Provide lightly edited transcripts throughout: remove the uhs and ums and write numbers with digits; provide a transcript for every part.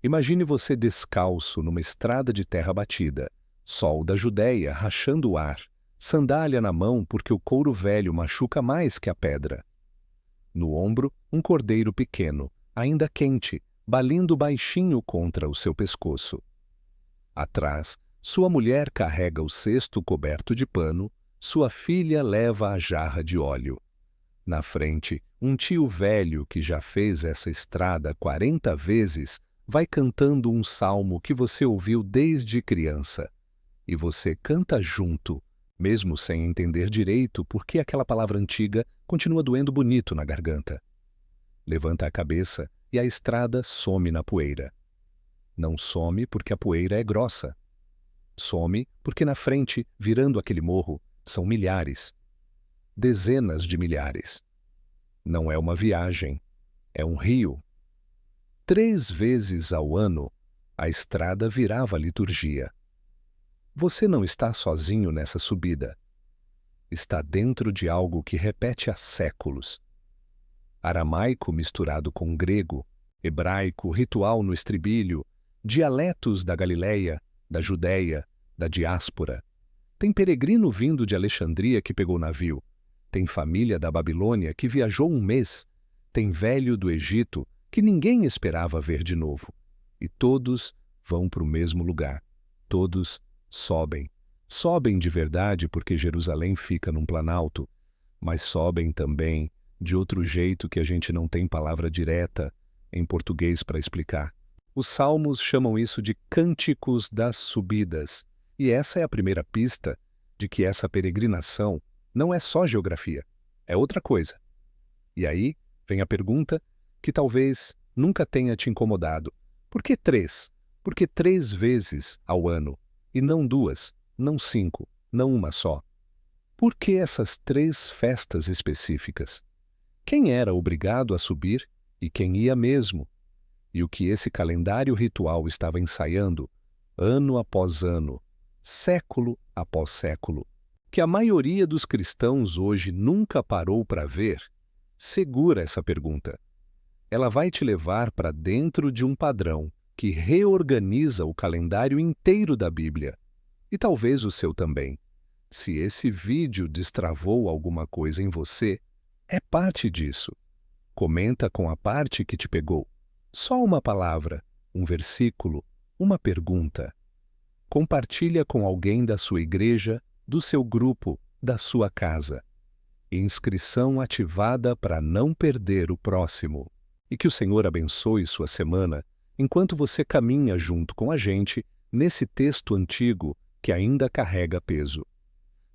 Imagine você descalço numa estrada de terra batida, sol da Judéia rachando o ar, sandália na mão porque o couro velho machuca mais que a pedra. No ombro, um cordeiro pequeno, ainda quente, balindo baixinho contra o seu pescoço. Atrás, sua mulher carrega o cesto coberto de pano, sua filha leva a jarra de óleo. Na frente, um tio velho que já fez essa estrada 40 vezes vai cantando um salmo que você ouviu desde criança. E você canta junto, mesmo sem entender direito por que aquela palavra antiga continua doendo bonito na garganta. Levanta a cabeça e a estrada some na poeira. Não some porque a poeira é grossa. Some porque na frente, virando aquele morro, são milhares. Dezenas de milhares. Não é uma viagem, é um rio. 3 vezes ao ano, a estrada virava liturgia. Você não está sozinho nessa subida. Está dentro de algo que repete há séculos. Aramaico misturado com grego, hebraico, ritual no estribilho, dialetos da Galileia, da Judéia, da diáspora. Tem peregrino vindo de Alexandria que pegou navio. Tem família da Babilônia que viajou um mês. Tem velho do Egito que ninguém esperava ver de novo. E todos vão para o mesmo lugar. Todos sobem. Sobem de verdade porque Jerusalém fica num planalto, mas sobem também de outro jeito que a gente não tem palavra direta em português para explicar. Os salmos chamam isso de cânticos das subidas, e essa é a primeira pista de que essa peregrinação não é só geografia, é outra coisa. E aí vem a pergunta que talvez nunca tenha te incomodado. Por que 3? Por que 3 vezes ao ano? E não 2, não 5, não uma só? Por que essas 3 festas específicas? Quem era obrigado a subir e quem ia mesmo? E o que esse calendário ritual estava ensaiando, ano após ano, século após século, que a maioria dos cristãos hoje nunca parou para ver? Segura essa pergunta. Ela vai te levar para dentro de um padrão que reorganiza o calendário inteiro da Bíblia. E talvez o seu também. Se esse vídeo destravou alguma coisa em você, é parte disso. Comenta com a parte que te pegou. Só uma palavra, um versículo, uma pergunta. Compartilha com alguém da sua igreja, do seu grupo, da sua casa. Inscrição ativada para não perder o próximo. E que o Senhor abençoe sua semana enquanto você caminha junto com a gente nesse texto antigo que ainda carrega peso.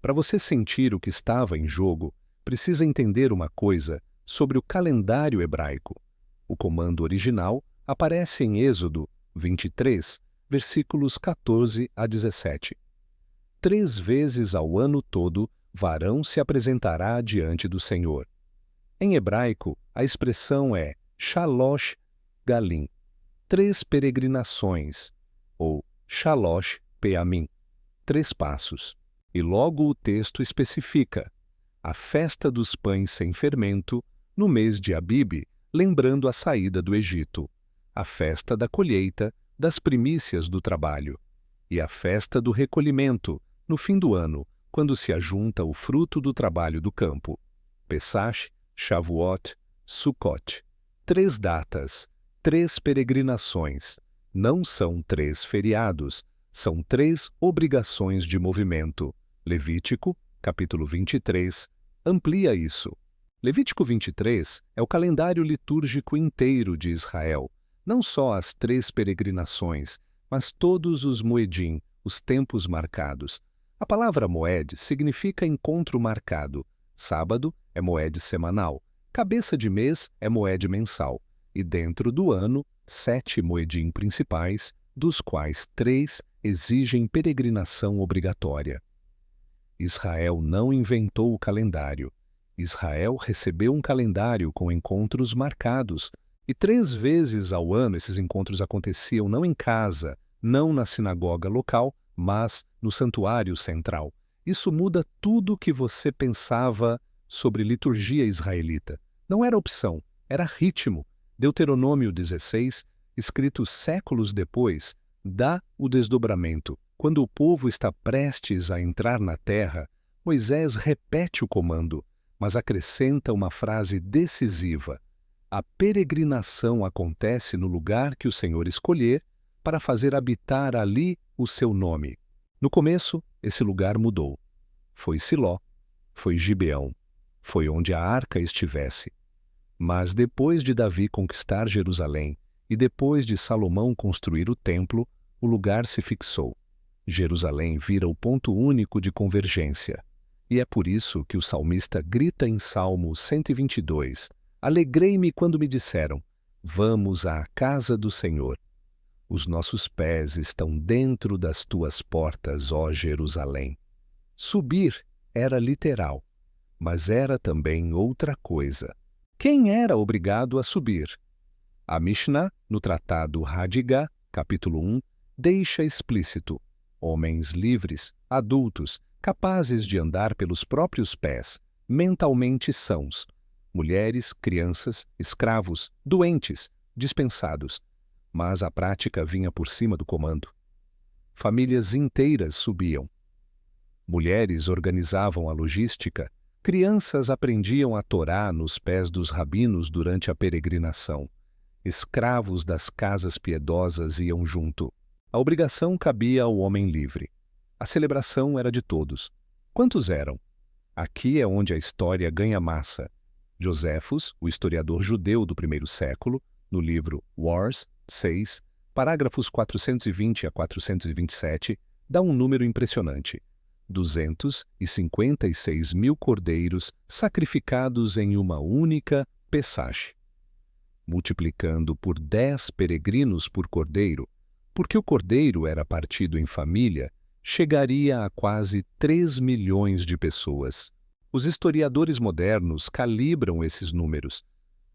Para você sentir o que estava em jogo, precisa entender uma coisa sobre o calendário hebraico. O comando original aparece em Êxodo 23, versículos 14 a 17. 3 vezes ao ano todo, varão se apresentará diante do Senhor. Em hebraico, a expressão é Shalosh Galim, 3 peregrinações, ou Shalosh Peamim, 3 passos. E logo o texto especifica a festa dos pães sem fermento, no mês de Abibe, lembrando a saída do Egito, a festa da colheita, das primícias do trabalho, e a festa do recolhimento, no fim do ano, quando se ajunta o fruto do trabalho do campo. Pesach, Shavuot, Sukkot. 3 datas, 3 peregrinações. Não são 3 feriados, são 3 obrigações de movimento. Levítico, capítulo 23, amplia isso. Levítico 23 é o calendário litúrgico inteiro de Israel, não só as 3 peregrinações, mas todos os moedim, os tempos marcados. A palavra moed significa encontro marcado. Sábado é moed semanal, cabeça de mês é moed mensal, e dentro do ano, 7 moedim principais, dos quais 3 exigem peregrinação obrigatória. Israel não inventou o calendário. Israel recebeu um calendário com encontros marcados, e 3 vezes ao ano esses encontros aconteciam não em casa, não na sinagoga local, mas no santuário central. Isso muda tudo o que você pensava sobre liturgia israelita. Não era opção, era ritmo. Deuteronômio 16 escrito séculos depois, dá o desdobramento. Quando o povo está prestes a entrar na terra, Moisés repete o comando, mas acrescenta uma frase decisiva. A peregrinação acontece no lugar que o Senhor escolher para fazer habitar ali o seu nome. No começo, esse lugar mudou. Foi Siló, foi Gibeão, foi onde a arca estivesse. Mas depois de Davi conquistar Jerusalém e depois de Salomão construir o templo, o lugar se fixou. Jerusalém vira o ponto único de convergência. E é por isso que o salmista grita em Salmo 122, Alegrei-me quando me disseram, vamos à casa do Senhor. Os nossos pés estão dentro das tuas portas, ó Jerusalém. Subir era literal, mas era também outra coisa. Quem era obrigado a subir? A Mishnah, no tratado Hadigah, capítulo 1, deixa explícito: homens livres, adultos, capazes de andar pelos próprios pés, mentalmente sãos, mulheres, crianças, escravos, doentes, dispensados. Mas a prática vinha por cima do comando. Famílias inteiras subiam. Mulheres organizavam a logística, crianças aprendiam a Torá nos pés dos rabinos durante a peregrinação. Escravos das casas piedosas iam junto. A obrigação cabia ao homem livre. A celebração era de todos. Quantos eram? Aqui é onde a história ganha massa. Joséfos, o historiador judeu do primeiro século, no livro Wars 6, parágrafos 420 a 427, dá um número impressionante: 256 mil cordeiros sacrificados em uma única Pesach, multiplicando por 10 peregrinos por cordeiro, porque o cordeiro era partido em família, chegaria a quase 3 milhões de pessoas. Os historiadores modernos calibram esses números.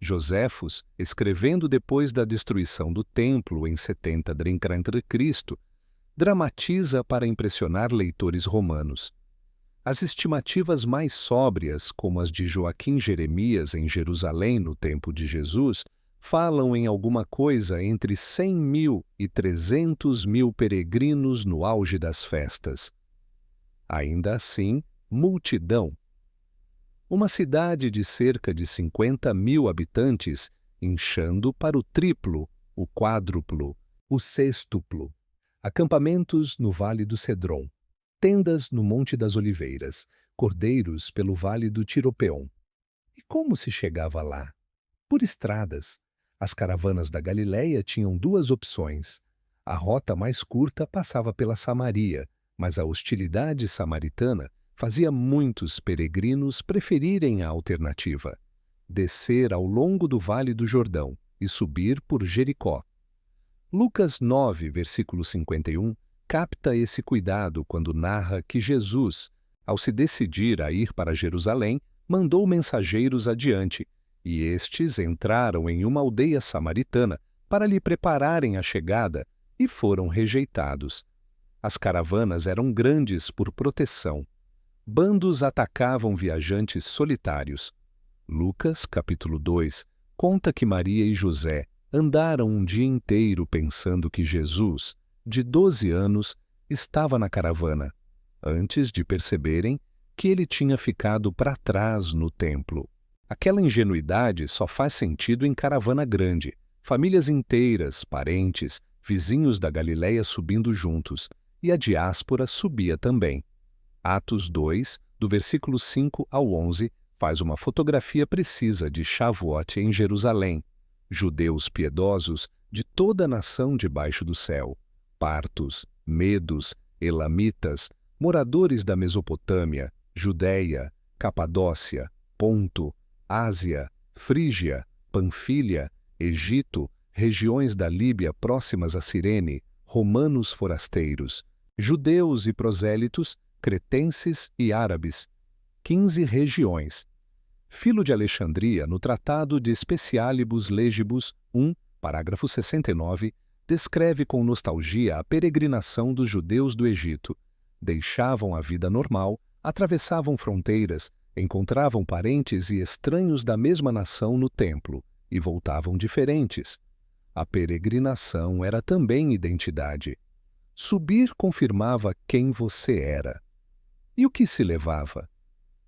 Joséfos, escrevendo depois da destruição do templo em 70 d.C., dramatiza para impressionar leitores romanos. As estimativas mais sóbrias, como as de Joaquim Jeremias em Jerusalém no tempo de Jesus, falam em alguma coisa entre 100 mil e 300 mil peregrinos no auge das festas. Ainda assim, multidão. Uma cidade de cerca de 50 mil habitantes, inchando para o triplo, o quádruplo, o sextuplo. Acampamentos no Vale do Cedron, tendas no Monte das Oliveiras, cordeiros pelo Vale do Tiropeon. E como se chegava lá? Por estradas. As caravanas da Galileia tinham duas opções. A rota mais curta passava pela Samaria, mas a hostilidade samaritana fazia muitos peregrinos preferirem a alternativa: descer ao longo do Vale do Jordão e subir por Jericó. Lucas 9, versículo 51, capta esse cuidado quando narra que Jesus, ao se decidir a ir para Jerusalém, mandou mensageiros adiante, e estes entraram em uma aldeia samaritana para lhe prepararem a chegada e foram rejeitados. As caravanas eram grandes por proteção. Bandos atacavam viajantes solitários. Lucas, capítulo 2, conta que Maria e José andaram um dia inteiro pensando que Jesus, de 12 anos, estava na caravana, antes de perceberem que ele tinha ficado para trás no templo. Aquela ingenuidade só faz sentido em caravana grande, famílias inteiras, parentes, vizinhos da Galileia subindo juntos, e a diáspora subia também. Atos 2, do versículo 5 ao 11, faz uma fotografia precisa de Shavuot em Jerusalém. Judeus piedosos de toda a nação debaixo do céu, partos, medos, elamitas, moradores da Mesopotâmia, Judéia, Capadócia, Ponto, Ásia, Frígia, Panfilha, Egito, regiões da Líbia próximas a Cirene, romanos forasteiros, judeus e prosélitos, cretenses e árabes, 15 regiões. Filo de Alexandria, no Tratado de Specialibus Legibus 1, parágrafo 69, descreve com nostalgia a peregrinação dos judeus do Egito. Deixavam a vida normal, atravessavam fronteiras, encontravam parentes e estranhos da mesma nação no templo e voltavam diferentes. A peregrinação era também identidade. Subir confirmava quem você era. E o que se levava?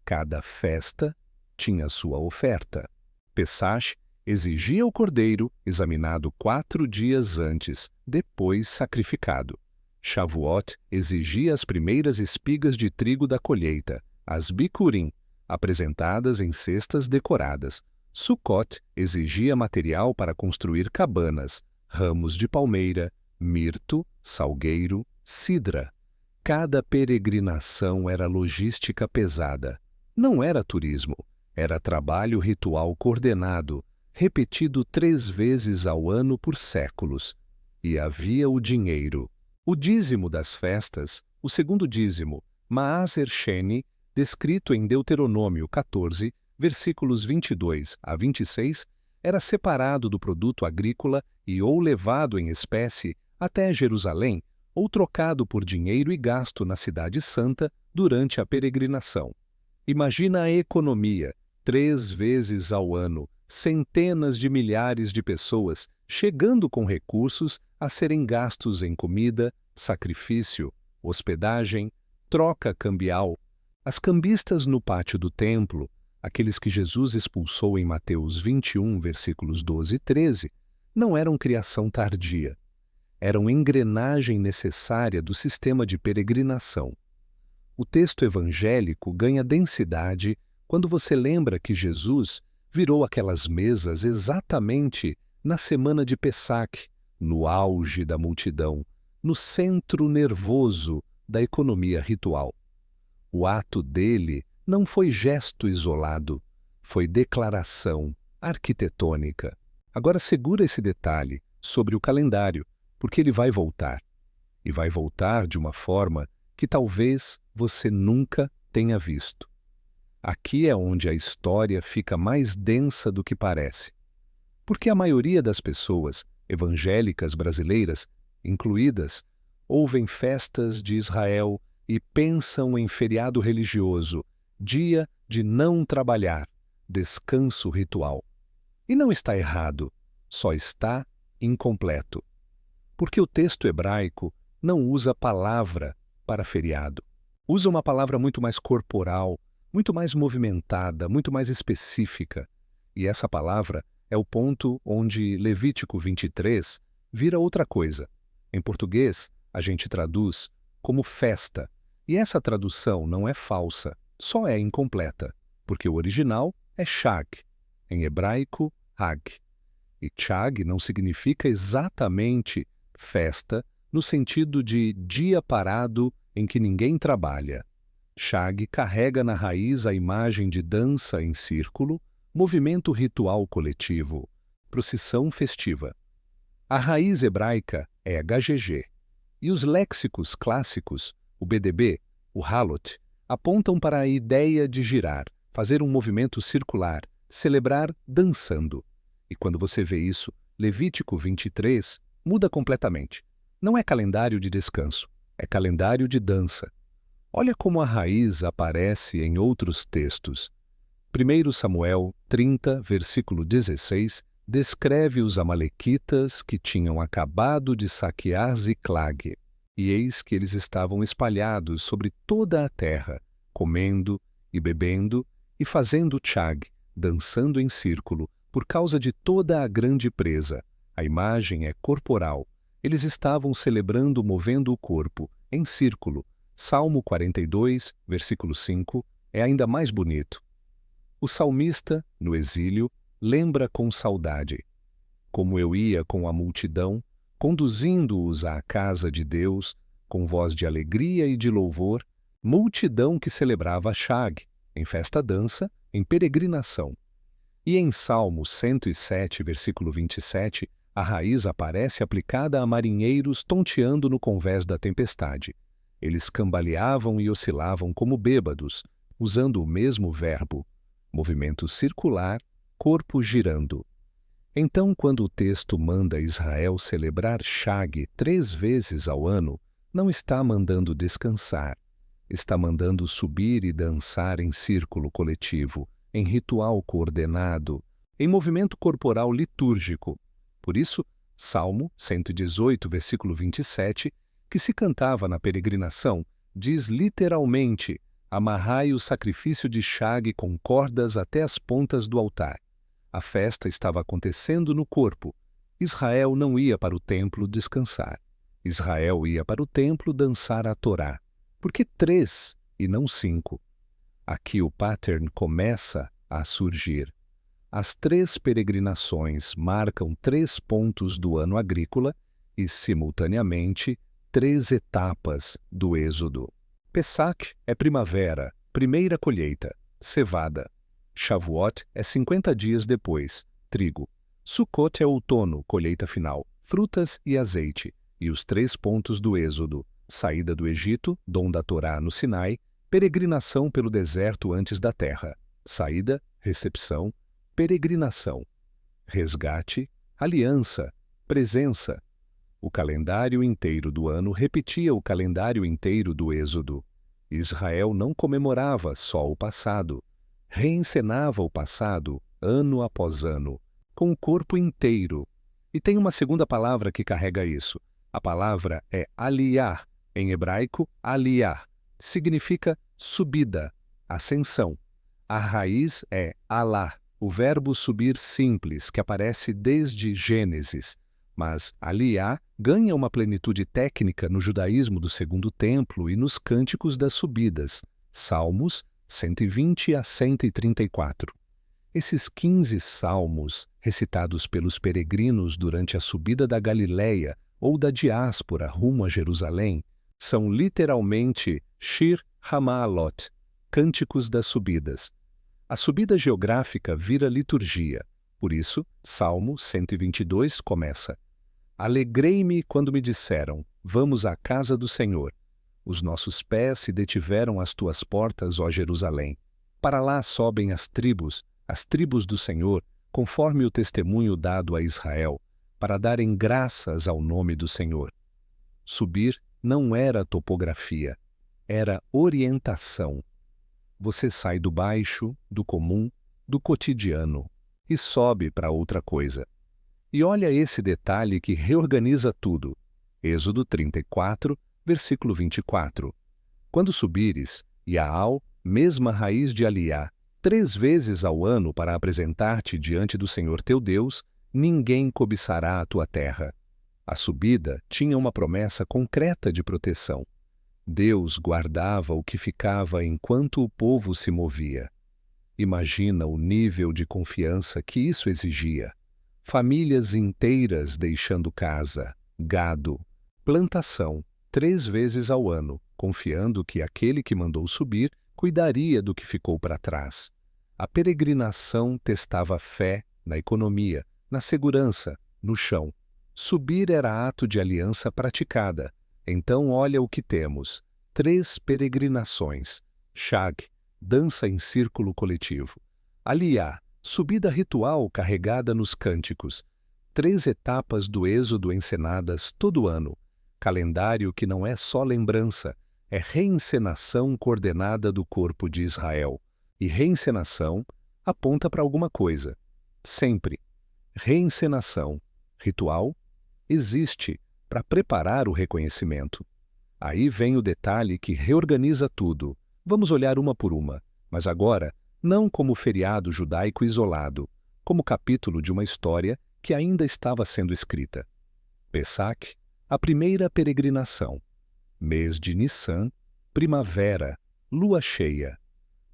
Cada festa tinha sua oferta. Pesach exigia o cordeiro, examinado 4 dias antes, depois sacrificado. Shavuot exigia as primeiras espigas de trigo da colheita, as bikurim, apresentadas em cestas decoradas. Sukkot exigia material para construir cabanas, ramos de palmeira, mirto, salgueiro, cidra. Cada peregrinação era logística pesada. Não era turismo, era trabalho ritual coordenado, repetido 3 vezes ao ano por séculos. E havia o dinheiro. O dízimo das festas, o segundo dízimo, Maaser Sheni, descrito em Deuteronômio 14, versículos 22 a 26, era separado do produto agrícola e ou levado em espécie até Jerusalém ou trocado por dinheiro e gasto na Cidade Santa durante a peregrinação. Imagina a economia, 3 vezes ao ano, centenas de milhares de pessoas chegando com recursos a serem gastos em comida, sacrifício, hospedagem, troca cambial. As cambistas no pátio do templo, aqueles que Jesus expulsou em Mateus 21, versículos 12 e 13, não eram criação tardia. Eram engrenagem necessária do sistema de peregrinação. O texto evangélico ganha densidade quando você lembra que Jesus virou aquelas mesas exatamente na semana de Pesach, no auge da multidão, no centro nervoso da economia ritual. O ato dele não foi gesto isolado, foi declaração arquitetônica. Agora segura esse detalhe sobre o calendário, porque ele vai voltar. E vai voltar de uma forma que talvez você nunca tenha visto. Aqui é onde a história fica mais densa do que parece. Porque a maioria das pessoas evangélicas brasileiras, incluídas, ouvem festas de Israel e pensam em feriado religioso, dia de não trabalhar, descanso ritual. E não está errado, só está incompleto. Porque o texto hebraico não usa palavra para feriado. Usa uma palavra muito mais corporal, muito mais movimentada, muito mais específica. E essa palavra é o ponto onde Levítico 23 vira outra coisa. Em português, a gente traduz como festa. E essa tradução não é falsa, só é incompleta, porque o original é Shag, em hebraico, Hag. E Shag não significa exatamente festa no sentido de dia parado em que ninguém trabalha. Shag carrega na raiz a imagem de dança em círculo, movimento ritual coletivo, procissão festiva. A raiz hebraica é HGG, e os léxicos clássicos, o BDB, o Halot, apontam para a ideia de girar, fazer um movimento circular, celebrar dançando. E quando você vê isso, Levítico 23 muda completamente. Não é calendário de descanso, é calendário de dança. Olha como a raiz aparece em outros textos. 1 Samuel 30, versículo 16, descreve os amalequitas que tinham acabado de saquear Ziclag. E eis que eles estavam espalhados sobre toda a terra, comendo e bebendo e fazendo tchag, dançando em círculo, por causa de toda a grande presa. A imagem é corporal. Eles estavam celebrando movendo o corpo, em círculo. Salmo 42, versículo 5, é ainda mais bonito. O salmista, no exílio, lembra com saudade. Como eu ia com a multidão, conduzindo-os à casa de Deus, com voz de alegria e de louvor, multidão que celebrava Shag, em festa-dança, em peregrinação. E em Salmo 107, versículo 27, a raiz aparece aplicada a marinheiros tonteando no convés da tempestade. Eles cambaleavam e oscilavam como bêbados, usando o mesmo verbo, movimento circular, corpo girando. Então, quando o texto manda Israel celebrar Shag 3 vezes ao ano, não está mandando descansar, está mandando subir e dançar em círculo coletivo, em ritual coordenado, em movimento corporal litúrgico. Por isso, Salmo 118, versículo 27, que se cantava na peregrinação, diz literalmente: amarrai o sacrifício de Shag com cordas até as pontas do altar. A festa estava acontecendo no corpo. Israel não ia para o templo descansar. Israel ia para o templo dançar a Torá. Por que 3 e não 5? Aqui o pattern começa a surgir. As 3 peregrinações marcam 3 pontos do ano agrícola e, simultaneamente, 3 etapas do Êxodo. Pesach é primavera, primeira colheita, cevada. Shavuot é 50 dias depois, trigo. Sukkot é outono, colheita final, frutas e azeite. E os 3 pontos do Êxodo: saída do Egito, dom da Torá no Sinai, peregrinação pelo deserto antes da terra, saída, recepção, peregrinação, resgate, aliança, presença. O calendário inteiro do ano repetia o calendário inteiro do Êxodo. Israel não comemorava só o passado, reencenava o passado ano após ano, com o corpo inteiro. E tem uma segunda palavra que carrega isso. A palavra é aliyah, em hebraico aliyah. Significa subida, ascensão. A raiz é alá, o verbo subir simples, que aparece desde Gênesis. Mas aliyah ganha uma plenitude técnica no judaísmo do Segundo Templo e nos cânticos das subidas, Salmos 120 a 134. Esses 15 salmos, recitados pelos peregrinos durante a subida da Galileia ou da diáspora rumo a Jerusalém, são literalmente Shir HaMa'alot, cânticos das subidas. A subida geográfica vira liturgia. Por isso, Salmo 122 começa: Alegrei-me quando me disseram, vamos à casa do Senhor. Os nossos pés se detiveram às tuas portas, ó Jerusalém. Para lá sobem as tribos do Senhor, conforme o testemunho dado a Israel, para darem graças ao nome do Senhor. Subir não era topografia, era orientação. Você sai do baixo, do comum, do cotidiano e sobe para outra coisa. E olha esse detalhe que reorganiza tudo. Êxodo 34, versículo 24. Quando subires, Yaal, mesma raiz de Aliá, 3 vezes ao ano para apresentar-te diante do Senhor teu Deus, ninguém cobiçará a tua terra. A subida tinha uma promessa concreta de proteção. Deus guardava o que ficava enquanto o povo se movia. Imagina o nível de confiança que isso exigia. Famílias inteiras deixando casa, gado, plantação, 3 vezes ao ano, confiando que aquele que mandou subir cuidaria do que ficou para trás. A peregrinação testava a fé na economia, na segurança, no chão. Subir era ato de aliança praticada. Então olha o que temos: 3 peregrinações. Shag, dança em círculo coletivo. Aliyah, subida ritual carregada nos cânticos. 3 etapas do Êxodo encenadas todo ano. Calendário que não é só lembrança, é reencenação coordenada do corpo de Israel. E reencenação aponta para alguma coisa. Sempre. Reencenação, ritual, existe para preparar o reconhecimento. Aí vem o detalhe que reorganiza tudo. Vamos olhar uma por uma, mas agora não como feriado judaico isolado, como capítulo de uma história que ainda estava sendo escrita. Pesach, a primeira peregrinação. Mês de Nissan, primavera, lua cheia.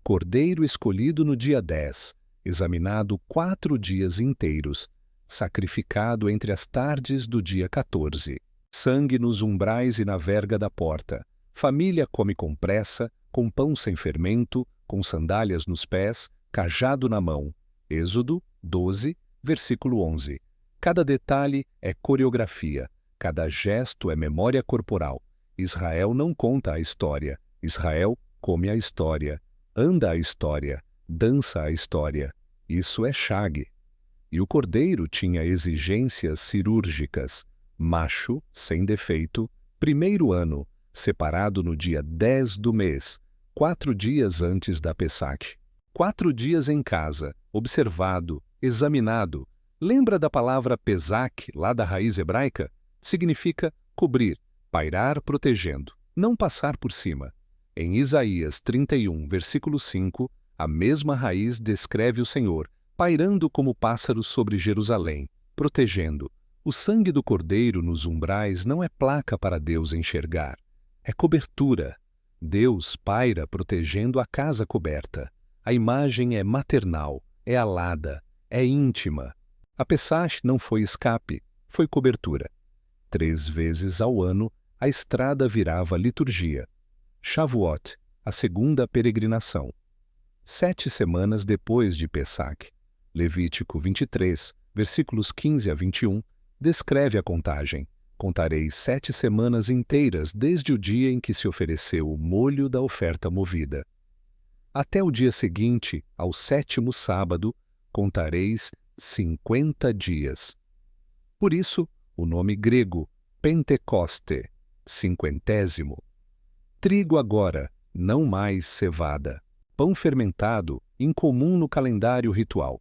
Cordeiro escolhido no dia 10, examinado 4 dias inteiros, sacrificado entre as tardes do dia 14. Sangue nos umbrais e na verga da porta. Família come com pressa, com pão sem fermento, com sandálias nos pés, cajado na mão. Êxodo 12, versículo 11. Cada detalhe é coreografia, cada gesto é memória corporal. Israel não conta a história, Israel come a história, anda a história, dança a história. Isso é Shag. E o cordeiro tinha exigências cirúrgicas. Macho, sem defeito, primeiro ano, separado no dia 10 do mês, 4 dias antes da Pesach. 4 dias em casa, observado, examinado, Lembra da palavra Pesach, lá da raiz hebraica? Significa cobrir, pairar protegendo, não passar por cima. Em Isaías 31, versículo 5, a mesma raiz descreve o Senhor, pairando como pássaro sobre Jerusalém, protegendo. O sangue do cordeiro nos umbrais não é placa para Deus enxergar, é cobertura. Deus paira protegendo a casa coberta. A imagem é maternal, é alada, é íntima. A Pesach não foi escape, foi cobertura. 3 vezes ao ano, a estrada virava liturgia. Shavuot, a segunda peregrinação. 7 semanas depois de Pesach. Levítico 23, versículos 15 a 21, descreve a contagem. Contareis 7 semanas inteiras desde o dia em que se ofereceu o molho da oferta movida. Até o dia seguinte, ao 7º sábado, contareis 50 dias. Por isso, o nome grego, Pentecoste, 50º. Trigo agora, não mais cevada. Pão fermentado, incomum no calendário ritual.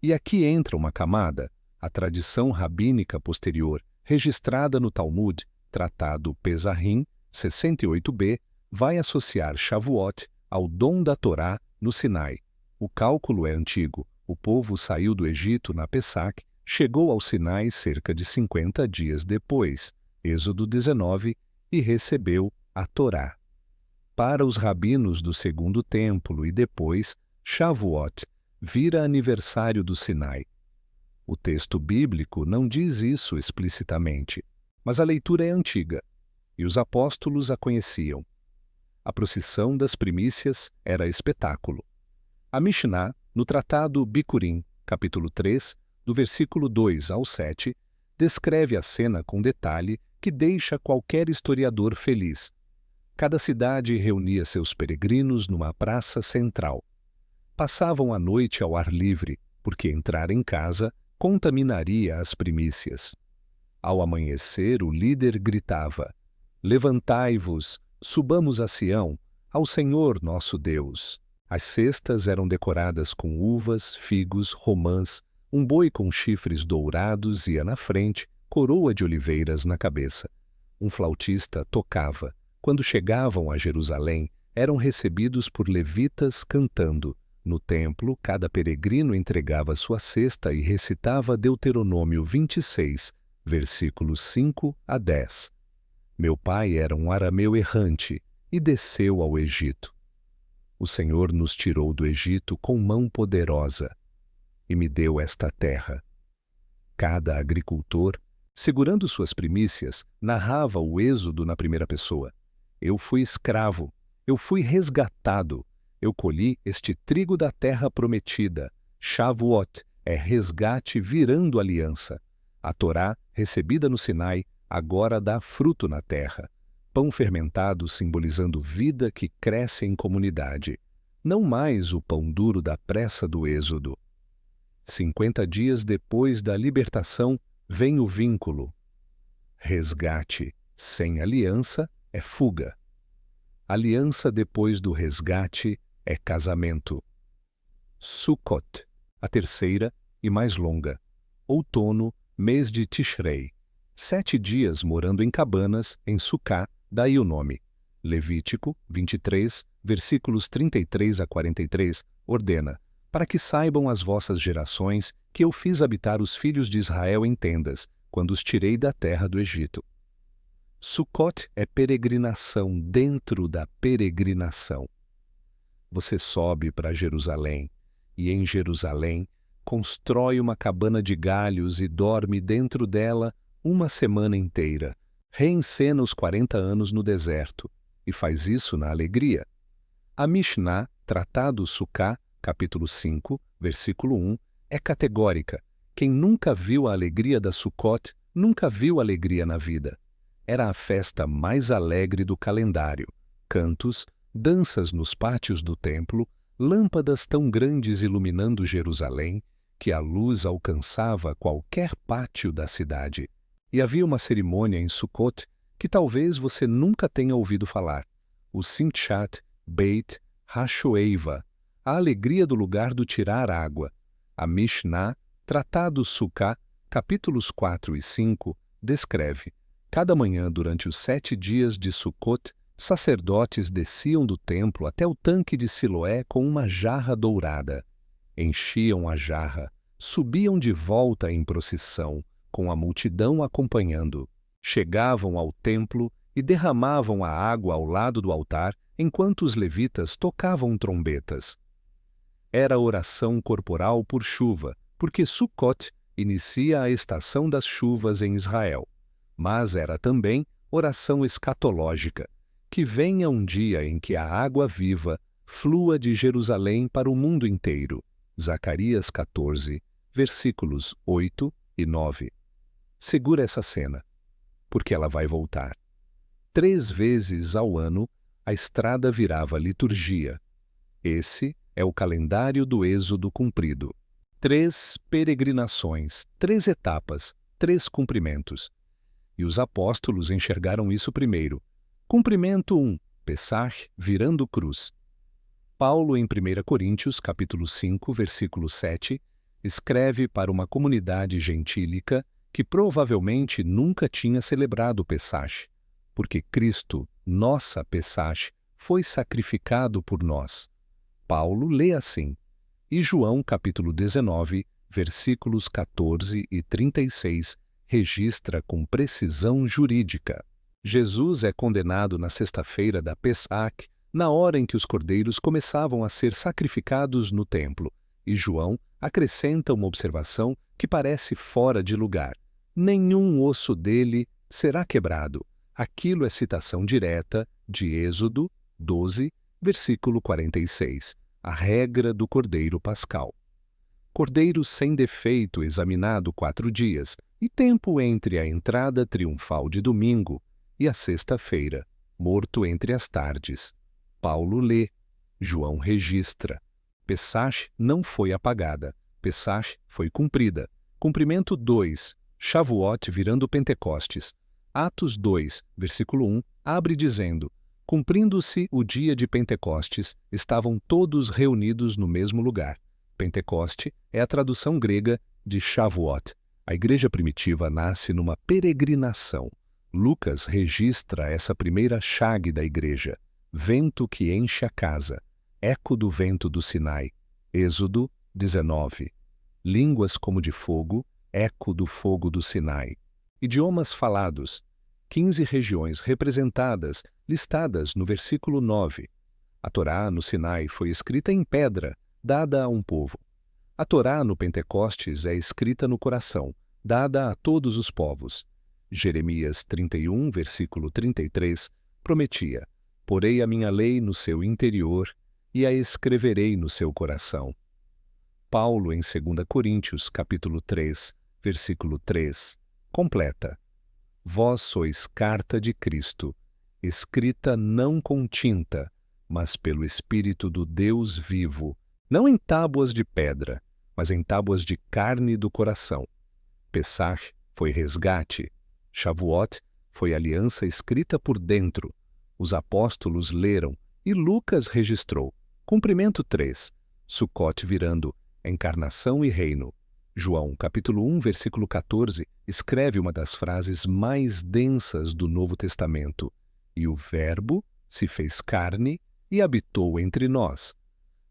E aqui entra uma camada, a tradição rabínica posterior, registrada no Talmud, tratado Pesahim, 68b, vai associar Shavuot ao dom da Torá no Sinai. O cálculo é antigo. O povo saiu do Egito na Pesach, chegou ao Sinai cerca de 50 dias depois, Êxodo 19, e recebeu a Torá. Para os rabinos do Segundo Templo e depois, Shavuot vira aniversário do Sinai. O texto bíblico não diz isso explicitamente, mas a leitura é antiga, e os apóstolos a conheciam. A procissão das primícias era espetáculo. A Mishnah, no tratado Bikurim, capítulo 3, do versículo 2 ao 7, descreve a cena com detalhe que deixa qualquer historiador feliz. Cada cidade reunia seus peregrinos numa praça central. Passavam a noite ao ar livre, porque entrar em casa contaminaria as primícias. Ao amanhecer, o líder gritava: Levantai-vos, subamos a Sião, ao Senhor nosso Deus. As cestas eram decoradas com uvas, figos, romãs, um boi com chifres dourados ia na frente, coroa de oliveiras na cabeça. Um flautista tocava. Quando chegavam a Jerusalém, eram recebidos por levitas cantando. No templo, cada peregrino entregava sua cesta e recitava Deuteronômio 26, versículos 5 a 10. Meu pai era um arameu errante e desceu ao Egito. O Senhor nos tirou do Egito com mão poderosa e me deu esta terra. Cada agricultor, segurando suas primícias, narrava o êxodo na primeira pessoa. Eu fui escravo, eu fui resgatado, eu colhi este trigo da terra prometida. Shavuot é resgate virando aliança. A Torá, recebida no Sinai, agora dá fruto na terra. Pão fermentado simbolizando vida que cresce em comunidade. Não mais o pão duro da pressa do êxodo. 50 dias depois da libertação, vem o vínculo. Resgate sem aliança é fuga. Aliança depois do resgate é casamento. Sukkot, a terceira e mais longa. Outono, mês de Tishrei. 7 dias morando em cabanas, em Sucá, daí o nome. Levítico 23, versículos 33 a 43, ordena: para que saibam as vossas gerações que eu fiz habitar os filhos de Israel em tendas, quando os tirei da terra do Egito. Sukkot é peregrinação dentro da peregrinação. Você sobe para Jerusalém, e em Jerusalém constrói uma cabana de galhos e dorme dentro dela uma semana inteira. Reencena os 40 anos no deserto, e faz isso na alegria. A Mishnah, tratado Sukká, capítulo 5, versículo 1, é categórica. Quem nunca viu a alegria da Sukkot, nunca viu alegria na vida. Era a festa mais alegre do calendário. Cantos, danças nos pátios do templo, lâmpadas tão grandes iluminando Jerusalém, que a luz alcançava qualquer pátio da cidade. E havia uma cerimônia em Sukkot que talvez você nunca tenha ouvido falar, o Simchat Beit HaShoeva, a alegria do lugar do tirar água. A Mishnah Tratado Sucá, capítulos 4 e 5, descreve: cada manhã durante os 7 dias de Sucot, sacerdotes desciam do templo até o tanque de Siloé com uma jarra dourada. Enchiam a jarra, subiam de volta em procissão, com a multidão acompanhando. Chegavam ao templo e derramavam a água ao lado do altar, enquanto os levitas tocavam trombetas. Era oração corporal por chuva, porque Sucot inicia a estação das chuvas em Israel. Mas era também oração escatológica, que venha um dia em que a água viva flua de Jerusalém para o mundo inteiro. Zacarias 14, versículos 8 e 9. Segura essa cena, porque ela vai voltar. 3 vezes ao ano, a estrada virava liturgia. Esse é o calendário do Êxodo cumprido. 3 peregrinações, 3 etapas, 3 cumprimentos. E os apóstolos enxergaram isso primeiro. Cumprimento 1, Pessach, virando cruz. Paulo, em 1 Coríntios, capítulo 5, versículo 7, escreve para uma comunidade gentílica que provavelmente nunca tinha celebrado o Pessach, porque Cristo, nossa Pessach, foi sacrificado por nós. Paulo lê assim: e João, capítulo 19, versículos 14 e 36, registra com precisão jurídica. Jesus é condenado na sexta-feira da Pessach, na hora em que os cordeiros começavam a ser sacrificados no templo, e João acrescenta uma observação que parece fora de lugar: nenhum osso dele será quebrado. Aquilo é citação direta de Êxodo 12, versículo 46, a regra do cordeiro pascal. Cordeiro sem defeito examinado 4 dias, e tempo entre a entrada triunfal de domingo e a sexta-feira, morto entre as tardes. Paulo lê, João registra. Pessach não foi apagada, Pessach foi cumprida. Cumprimento 2, Shavuot virando Pentecostes. Atos 2, versículo 1, abre dizendo: cumprindo-se o dia de Pentecostes, estavam todos reunidos no mesmo lugar. Pentecoste é a tradução grega de Shavuot. A igreja primitiva nasce numa peregrinação. Lucas registra essa primeira chague da igreja: vento que enche a casa, eco do vento do Sinai. Êxodo 19. Línguas como de fogo, eco do fogo do Sinai. Idiomas falados, 15 regiões representadas, listadas no versículo 9. A Torá no Sinai foi escrita em pedra, dada a um povo. A Torá no Pentecostes é escrita no coração, dada a todos os povos. Jeremias 31, versículo 33, prometia: porei a minha lei no seu interior e a escreverei no seu coração. Paulo, em 2 Coríntios, capítulo 3, versículo 3, completa: vós sois carta de Cristo, escrita não com tinta, mas pelo Espírito do Deus vivo, não em tábuas de pedra, mas em tábuas de carne do coração. Pessach foi resgate. Shavuot foi aliança escrita por dentro. Os apóstolos leram e Lucas registrou. Cumprimento 3, Sucot virando encarnação e reino. João, capítulo 1, versículo 14, escreve uma das frases mais densas do Novo Testamento: e o Verbo se fez carne e habitou entre nós.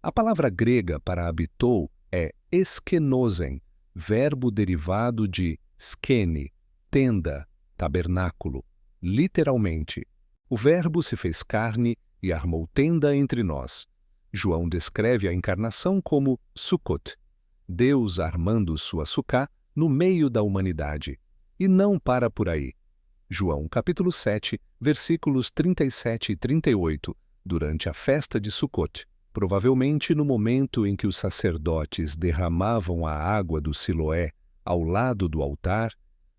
A palavra grega para habitou é skenosen, verbo derivado de skene, tenda, tabernáculo. Literalmente, o Verbo se fez carne e armou tenda entre nós. João descreve a encarnação como Sukkot, Deus armando sua sucá no meio da humanidade. E não para por aí. João capítulo 7, versículos 37 e 38, durante a festa de Sukkot, provavelmente no momento em que os sacerdotes derramavam a água do Siloé ao lado do altar,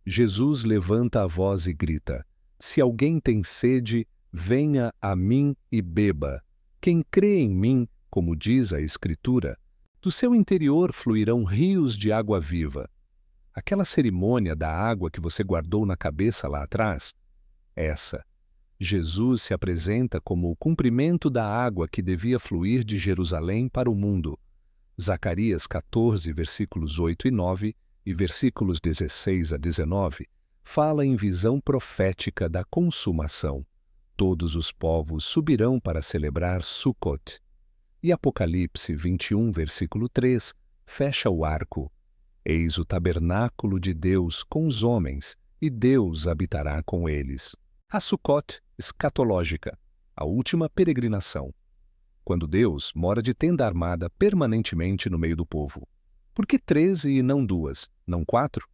Jesus levanta a voz e grita: se alguém tem sede, venha a mim e beba. Quem crê em mim, como diz a Escritura, do seu interior fluirão rios de água viva. Aquela cerimônia da água que você guardou na cabeça lá atrás? Essa. Jesus se apresenta como o cumprimento da água que devia fluir de Jerusalém para o mundo. Zacarias 14, versículos 8 e 9 e versículos 16 a 19, fala em visão profética da consumação. Todos os povos subirão para celebrar Sukkot. E Apocalipse 21, versículo 3, fecha o arco. Eis o tabernáculo de Deus com os homens, e Deus habitará com eles. A Sukkot escatológica, a última peregrinação. Quando Deus mora de tenda armada permanentemente no meio do povo. Por que 13 e não 2, não 4?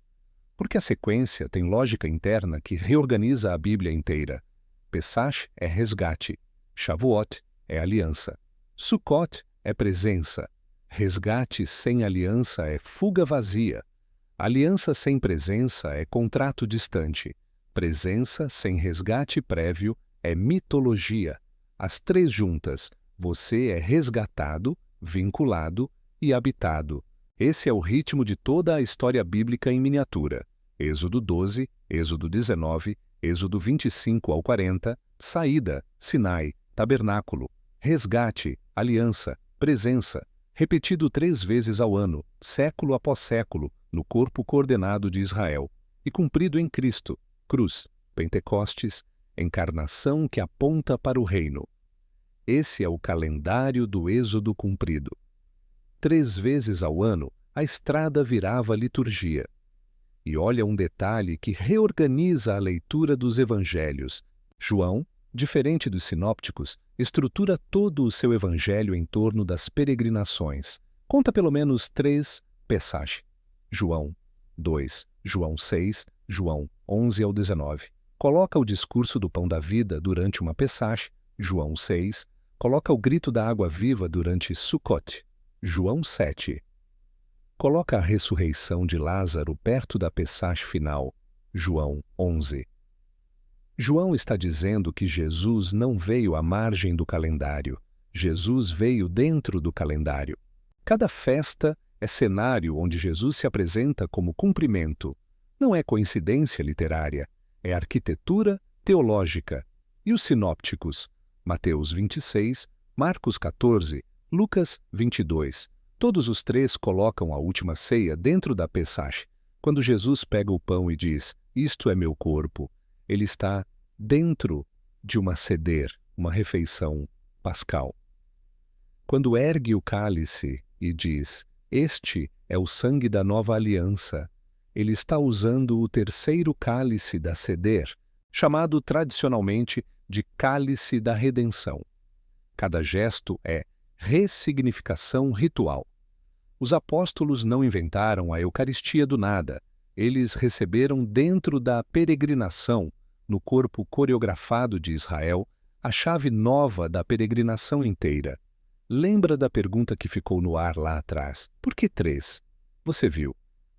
Porque a sequência tem lógica interna que reorganiza a Bíblia inteira. Pesach é resgate, Shavuot é aliança, Sukkot é presença, resgate sem aliança é fuga vazia, aliança sem presença é contrato distante, presença sem resgate prévio é mitologia. As três juntas, você é resgatado, vinculado e habitado. Esse é o ritmo de toda a história bíblica em miniatura. Êxodo 12, Êxodo 19, Êxodo 25 ao 40, saída, Sinai, tabernáculo, resgate, aliança, presença, repetido 3 vezes ao ano, século após século, no corpo coordenado de Israel, e cumprido em Cristo, cruz, Pentecostes, encarnação que aponta para o reino. Esse é o calendário do Êxodo cumprido. 3 vezes ao ano, a estrada virava liturgia. E olha um detalhe que reorganiza a leitura dos evangelhos. João, diferente dos sinópticos, estrutura todo o seu evangelho em torno das peregrinações. Conta pelo menos 3 Pesach. João 2, João 6, João 11 ao 19. Coloca o discurso do pão da vida durante uma Pesach, João 6. Coloca o grito da água viva durante Sukkot, João 7. Coloca a ressurreição de Lázaro perto da Pesach final, João 11. João está dizendo que Jesus não veio à margem do calendário. Jesus veio dentro do calendário. Cada festa é cenário onde Jesus se apresenta como cumprimento. Não é coincidência literária, é arquitetura teológica. E os sinópticos? Mateus 26, Marcos 14, Lucas 22. Todos os 3 colocam a última ceia dentro da Pesach. Quando Jesus pega o pão e diz, isto é meu corpo, ele está dentro de uma seder, uma refeição pascal. Quando ergue o cálice e diz, este é o sangue da nova aliança, ele está usando o terceiro cálice da seder, chamado tradicionalmente de cálice da redenção. Cada gesto é ressignificação ritual. Os apóstolos não inventaram a Eucaristia do nada. Eles receberam dentro da peregrinação, no corpo coreografado de Israel, a chave nova da peregrinação inteira. Lembra da pergunta que ficou no ar lá atrás? Por que 3? Você viu.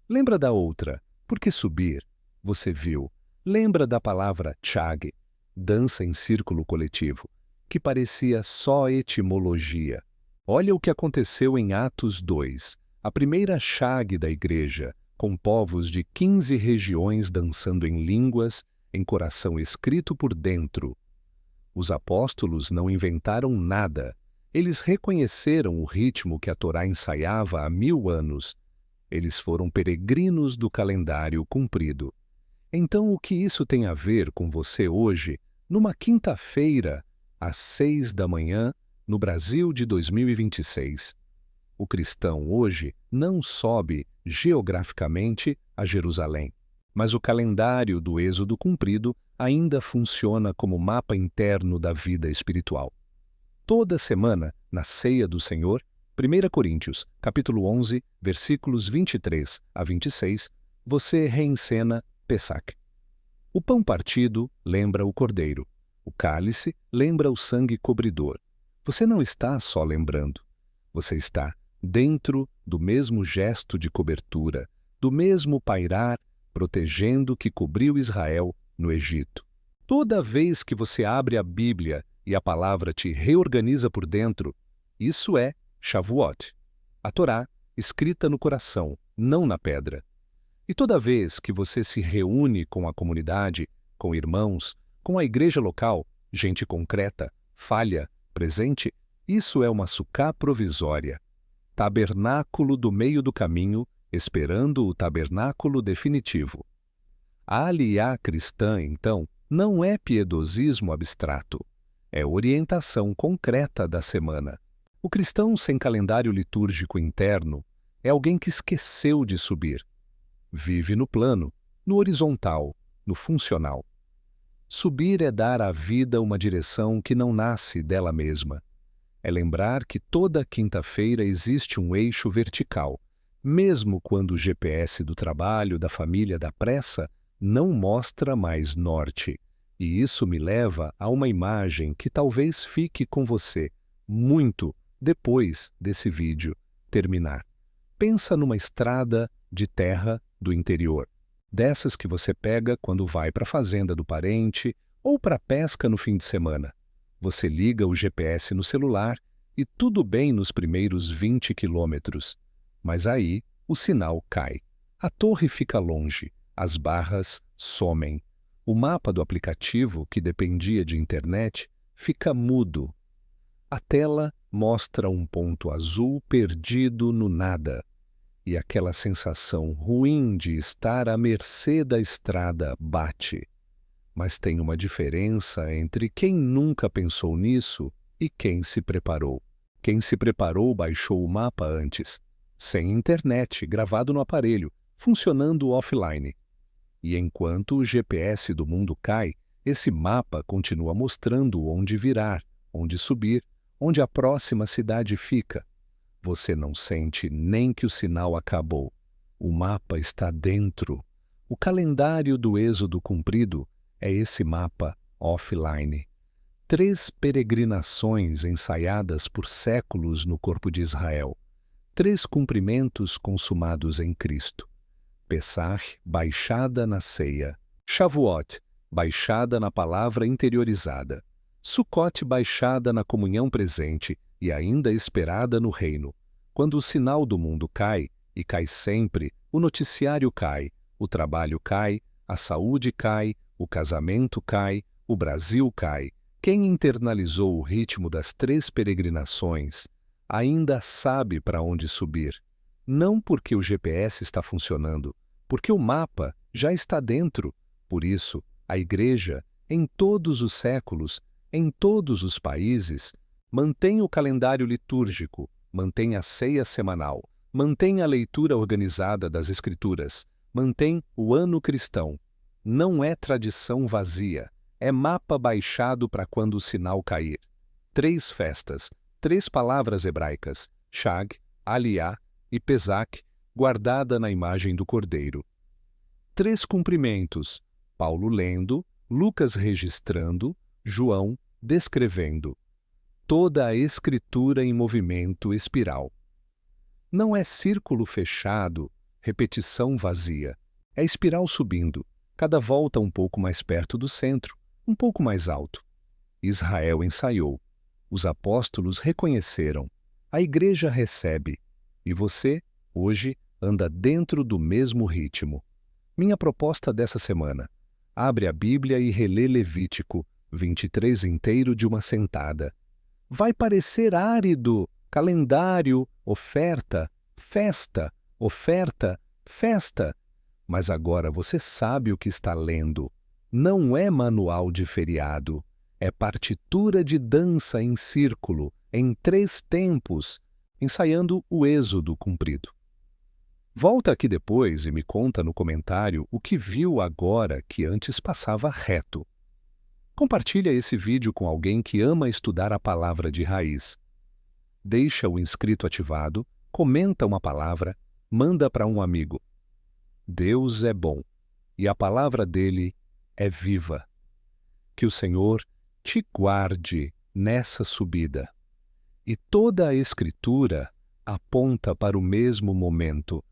Lembra da outra? Por que subir? Você viu. Lembra da palavra chag, dança em círculo coletivo, que parecia só etimologia. Olha o que aconteceu em Atos 2, a primeira chag da igreja, com povos de 15 regiões dançando em línguas, em coração escrito por dentro. Os apóstolos não inventaram nada. Eles reconheceram o ritmo que a Torá ensaiava há 1000 anos. Eles foram peregrinos do calendário cumprido. Então, o que isso tem a ver com você hoje, numa quinta-feira, às 6 da manhã, no Brasil de 2026? O cristão hoje não sobe geograficamente a Jerusalém, mas o calendário do Êxodo cumprido ainda funciona como mapa interno da vida espiritual. Toda semana, na ceia do Senhor, 1 Coríntios, capítulo 11, versículos 23 a 26, você reencena Pesach. O pão partido lembra o cordeiro. O cálice lembra o sangue cobridor. Você não está só lembrando. Você está dentro do mesmo gesto de cobertura, do mesmo pairar, protegendo que cobriu Israel no Egito. Toda vez que você abre a Bíblia e a palavra te reorganiza por dentro, isso é Shavuot, a Torá escrita no coração, não na pedra. E toda vez que você se reúne com a comunidade, com irmãos, com a igreja local, gente concreta, falha, presente, isso é uma sucá provisória. tabernáculo do meio do caminho, esperando o tabernáculo definitivo. A aliá cristã, então, não é piedosismo abstrato, é orientação concreta da semana. O cristão sem calendário litúrgico interno é alguém que esqueceu de subir. Vive no plano, no horizontal, no funcional. Subir é dar à vida uma direção que não nasce dela mesma. É lembrar que toda quinta-feira existe um eixo vertical, mesmo quando o GPS do trabalho, da família, da pressa, não mostra mais norte. E isso me leva a uma imagem que talvez fique com você muito depois desse vídeo terminar. Pensa numa estrada de terra do interior, dessas que você pega quando vai para a fazenda do parente ou para a pesca no fim de semana. Você liga o GPS no celular e tudo bem nos primeiros 20 quilômetros. Mas aí o sinal cai. A torre fica longe, as barras somem. O mapa do aplicativo, que dependia de internet, fica mudo. A tela mostra um ponto azul perdido no nada. E aquela sensação ruim de estar à mercê da estrada bate. Mas tem uma diferença entre quem nunca pensou nisso e quem se preparou. Quem se preparou baixou o mapa antes, sem internet, gravado no aparelho, funcionando offline. E enquanto o GPS do mundo cai, esse mapa continua mostrando onde virar, onde subir, onde a próxima cidade fica. Você não sente nem que o sinal acabou. O mapa está dentro. O calendário do êxodo cumprido é esse mapa offline. 3 peregrinações ensaiadas por séculos no corpo de Israel. 3 cumprimentos consumados em Cristo. Pessah, baixada na ceia. Shavuot, baixada na palavra interiorizada. Sukkot, baixada na comunhão presente e ainda esperada no reino. Quando o sinal do mundo cai, e cai sempre, o noticiário cai, o trabalho cai, a saúde cai, o casamento cai, o Brasil cai. Quem internalizou o ritmo das 3 peregrinações ainda sabe para onde subir. Não porque o GPS está funcionando, porque o mapa já está dentro. Por isso, a Igreja, em todos os séculos, em todos os países, mantém o calendário litúrgico, mantém a ceia semanal, mantém a leitura organizada das Escrituras, mantém o ano cristão. Não é tradição vazia, é mapa baixado para quando o sinal cair. 3 festas, 3 palavras hebraicas, Shag, Aliá e Pesach, guardada na imagem do Cordeiro. 3 cumprimentos, Paulo lendo, Lucas registrando, João descrevendo. Toda a escritura em movimento espiral. Não é círculo fechado, repetição vazia. É espiral subindo, cada volta um pouco mais perto do centro, um pouco mais alto. Israel ensaiou. Os apóstolos reconheceram. A igreja recebe. E você, hoje, anda dentro do mesmo ritmo. Minha proposta dessa semana: abre a Bíblia e relê Levítico 23 inteiro de uma sentada. Vai parecer árido, calendário, oferta, festa, oferta, festa. Mas agora você sabe o que está lendo. Não é manual de feriado, é partitura de dança em círculo, em 3 tempos, ensaiando o êxodo cumprido. Volta aqui depois e me conta no comentário o que viu agora que antes passava reto. Compartilha esse vídeo com alguém que ama estudar a palavra de raiz. Deixa o inscrito ativado, comenta uma palavra, manda para um amigo. Deus é bom e a palavra dele é viva. Que o Senhor te guarde nessa subida. E toda a Escritura aponta para o mesmo momento,